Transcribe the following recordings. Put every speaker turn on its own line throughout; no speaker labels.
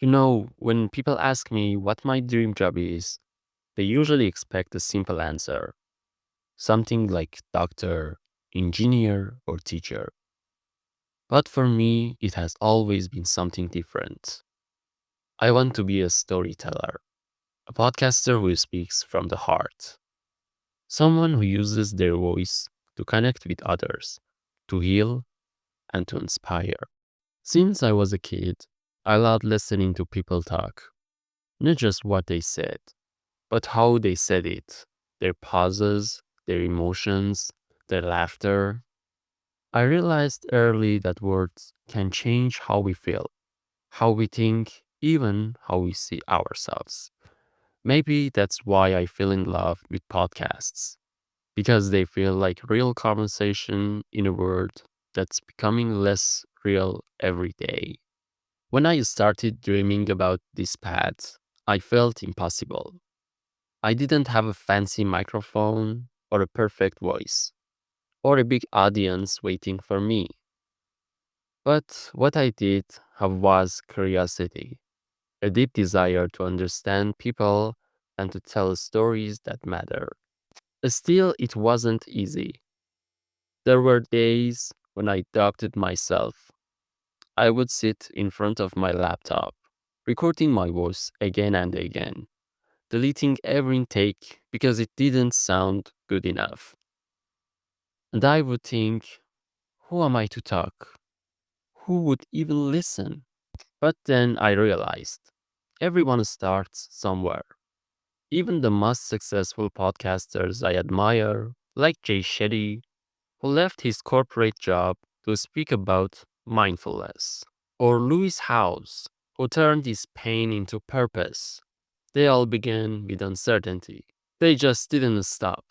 When people ask me what my dream job is, they usually expect a simple answer, something like doctor, engineer, or teacher. But for me, it has always been something different. I want to be a storyteller, a podcaster who speaks from the heart, someone who uses their voice to connect with others, to heal, and to inspire. Since I was a kid, I loved listening to people talk, not just what they said, but how they said it, their pauses, their emotions, their laughter. I realized early that words can change how we feel, how we think, even how we see ourselves. Maybe that's why I fell in love with podcasts, because they feel like real conversation in a world that's becoming less real every day. When I started dreaming about this path, I felt impossible. I didn't have a fancy microphone or a perfect voice or a big audience waiting for me. But what I did have was curiosity, a deep desire to understand people and to tell stories that matter. Still, it wasn't easy. There were days when I doubted myself. I would sit in front of my laptop, recording my voice again and again, deleting every take because it didn't sound good enough. And I would think, who am I to talk? Who would even listen? But then I realized everyone starts somewhere. Even the most successful podcasters I admire, like Jay Shetty, who left his corporate job to speak about mindfulness, or Lewis Howes, who turned his pain into purpose. They all began with uncertainty. They just didn't stop.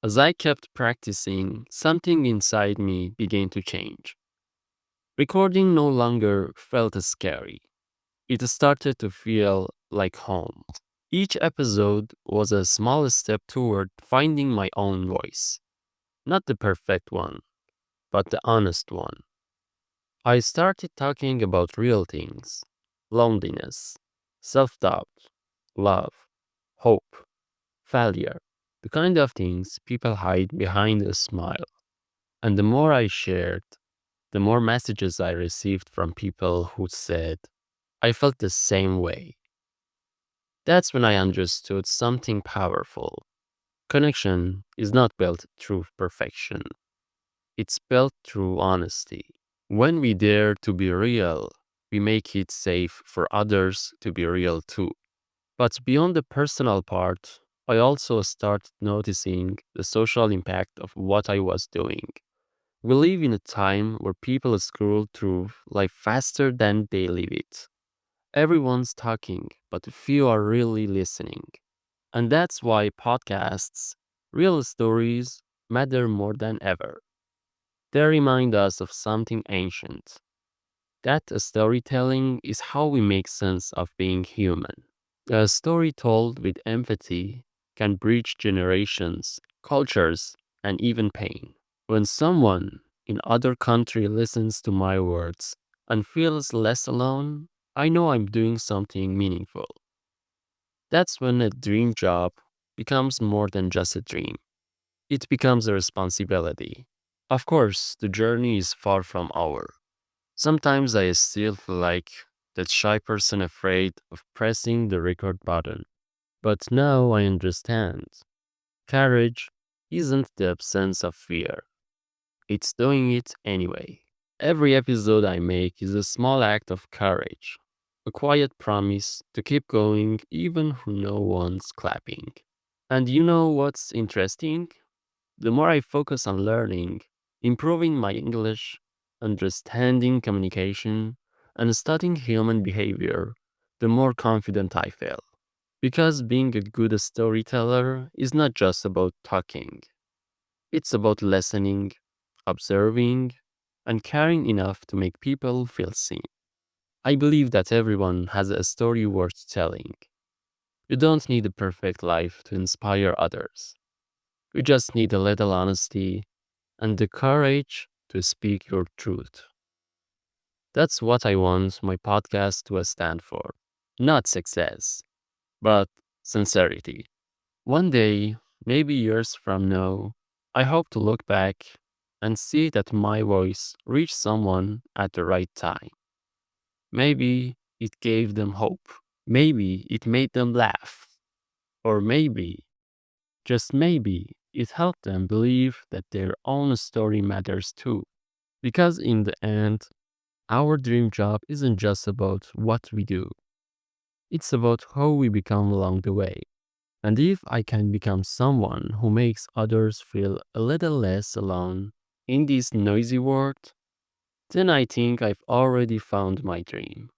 As I kept practicing, something inside me began to change. Recording no longer felt as scary. It started to feel like home. Each episode was a small step toward finding my own voice. Not the perfect one, but the honest one. I started talking about real things: loneliness, self doubt, love, hope, failure, the kind of things people hide behind a smile. And the more I shared, the more messages I received from people who said, I felt the same way. That's when I understood something powerful. Connection is not built through perfection, it's built through honesty. When we dare to be real, we make it safe for others to be real too. But beyond the personal part, I also started noticing the social impact of what I was doing. We live in a time where people scroll through life faster than they live it. Everyone's talking, but few are really listening. And that's why podcasts, real stories, matter more than ever. They remind us of something ancient, that storytelling is how we make sense of being human. A story told with empathy can bridge generations, cultures, and even pain. When someone in other country listens to my words and feels less alone, I know I'm doing something meaningful. That's when a dream job becomes more than just a dream. It becomes a responsibility. Of course, the journey is far from over. Sometimes I still feel like that shy person afraid of pressing the record button. But now I understand. Courage isn't the absence of fear, it's doing it anyway. Every episode I make is a small act of courage, a quiet promise to keep going even when no one's clapping. And you know what's interesting? The more I focus on learning, improving my English, understanding communication, and studying human behavior, the more confident I feel. Because being a good storyteller is not just about talking, it's about listening, observing, and caring enough to make people feel seen. I believe that everyone has a story worth telling. You don't need a perfect life to inspire others. You just need a little honesty and the courage to speak your truth. That's what I want my podcast to stand for. Not success, but sincerity. One day, maybe years from now, I hope to look back and see that my voice reached someone at the right time. Maybe it gave them hope. Maybe it made them laugh. Or maybe, just maybe, it helped them believe that their own story matters too. Because in the end, our dream job isn't just about what we do, it's about how we become along the way. And if I can become someone who makes others feel a little less alone in this noisy world, then I think I've already found my dream.